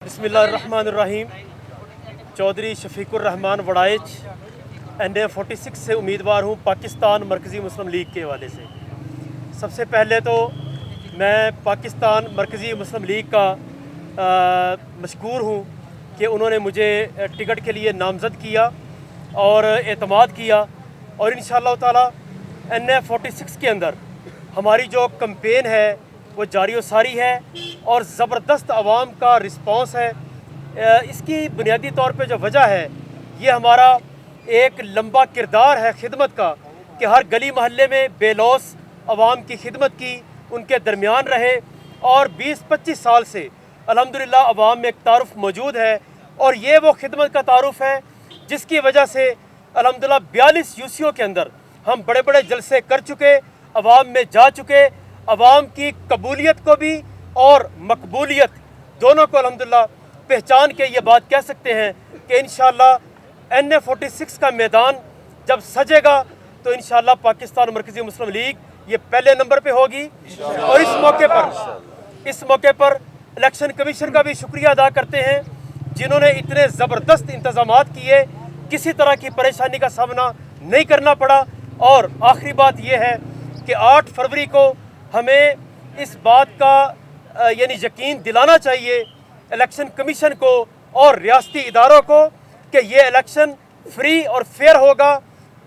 बिस्मिल्लाहिर्रहमानिर्रहीम। चौधरी शफीकुर्रहमान वड़ाइच NA46 से उम्मीदवार हूँ पाकिस्तान मरकज़ी मुस्लिम लीग के हवाले से। सबसे पहले तो मैं पाकिस्तान मरकज़ी मुस्लिम लीग का मशकूर हूँ कि उन्होंने मुझे टिकट के लिए नामज़द किया और एतमाद किया, और इंशाअल्लाह ताला NA46 के अंदर हमारी जो कैंपेन है वो जारी व सारी है और ज़बरदस्त आवाम का रिस्पांस है। इसकी बुनियादी तौर पे जो वजह है ये हमारा एक लंबा किरदार है खिदमत का कि हर गली महल्ले में बेलौस आवाम की खिदमत की, उनके दरमियान रहे, और 20-25 साल से अल्हम्दुलिल्लाह आवाम में एक तारुफ मौजूद है, और ये वो खिदमत का तारुफ है जिसकी वजह से अल्हम्दुलिल्लाह 42 यूसीओ के अंदर हम बड़े बड़े जलसे कर चुके, आवाम में जा चुके, आवाम की कबूलियत को भी और मकबूलियत दोनों को अल्हम्दुलिल्लाह पहचान के ये बात कह सकते हैं कि इंशाअल्लाह NA46 का मैदान जब सजेगा तो इंशाअल्लाह पाकिस्तान मरकज़ी मुस्लिम लीग ये पहले नंबर पे होगी। और इस मौके पर इलेक्शन कमीशन का भी शुक्रिया अदा करते हैं जिन्होंने इतने ज़बरदस्त इंतज़ामात किए, किसी तरह की परेशानी का सामना नहीं करना पड़ा। और आखिरी बात यह है कि 8 फरवरी को हमें इस बात का यानी यकीन दिलाना चाहिए इलेक्शन कमीशन को और रियासती इदारों को कि ये इलेक्शन फ्री और फेयर होगा,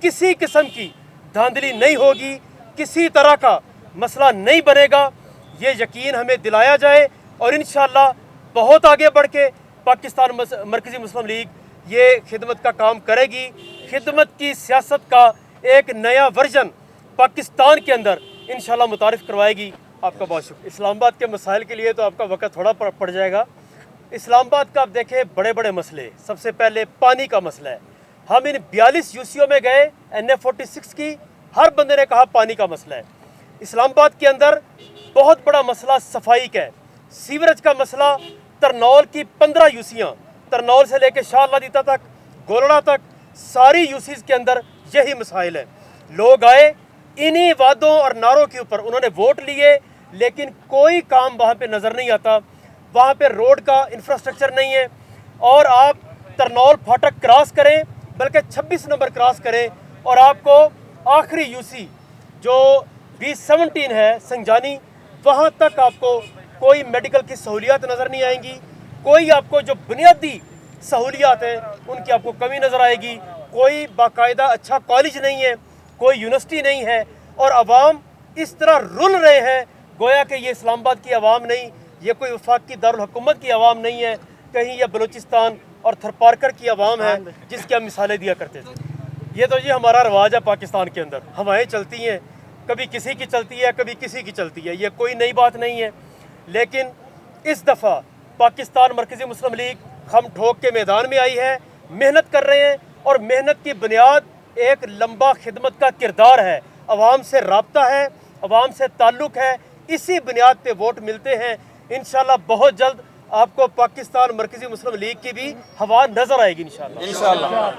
किसी किस्म की धांधली नहीं होगी, किसी तरह का मसला नहीं बनेगा, ये यकीन हमें दिलाया जाए। और इंशाअल्लाह बहुत आगे बढ़ के पाकिस्तान मरकज़ी मुस्लिम लीग ये खिदमत का काम करेगी। खिदमत की सियासत का एक नया वर्जन पाकिस्तान के अंदर इंशाअल्लाह मुतारिफ़ करवाएगी। आपका बहुत शुक्रिया। इस्लामाबाद के मसाइल के लिए तो आपका वक्त थोड़ा पड़ जाएगा। इस्लामाबाद का आप देखें बड़े बड़े मसले, सबसे पहले पानी का मसला है। हम इन 42 यूसीओ में गए NA46 की, हर बंदे ने कहा पानी का मसला है। इस्लामाबाद के अंदर बहुत बड़ा मसला सफाई का है, सीवरेज का मसला। तरनौल की 15 यूसियाँ, तरनौल से लेकर शाह अल्लाह तक, गोलड़ा तक, सारी यूसीज़ के अंदर यही मसाइल है। लोग आए, इन्हीं वादों और नारों के ऊपर उन्होंने वोट लिए, लेकिन कोई काम वहाँ पे नज़र नहीं आता। वहाँ पे रोड का इंफ्रास्ट्रक्चर नहीं है, और आप तरनौल फाटक क्रॉस करें, बल्कि 26 नंबर क्रॉस करें, और आपको आखिरी यूसी जो B17 है संजानी, वहाँ तक आपको कोई मेडिकल की सहूलियात नज़र नहीं आएंगी। कोई आपको जो बुनियादी सहूलियात हैं उनकी आपको कमी नज़र आएगी। कोई बाकायदा अच्छा कॉलेज नहीं है, कोई यूनिवर्सिटी नहीं है, और आवाम इस तरह रुल रहे हैं गोया कि ये इस्लामाबाद की आवाम नहीं, ये कोई वफाक की दारुल हुकूमत की आवाम नहीं है, कहीं ये बलूचिस्तान और थरपारकर की आवाम है जिसकी हम मिसालें दिया करते थे। ये तो जी हमारा रवाज है पाकिस्तान के अंदर, हवाएं चलती हैं, कभी किसी की चलती है कभी किसी की चलती है, ये कोई नई बात नहीं है। लेकिन इस दफ़ा पाकिस्तान मरकज़ी मुस्लिम लीग हम ठोक के मैदान में आई है, मेहनत कर रहे हैं, और मेहनत की बुनियाद एक लंबा खिदमत का किरदार है, आवाम से राब्ता है, आवाम से ताल्लुक़ है, इसी बुनियाद पे वोट मिलते हैं। इंशाअल्लाह बहुत जल्द आपको पाकिस्तान मरकज़ी मुस्लिम लीग की भी हवा नज़र आएगी इंशाअल्लाह।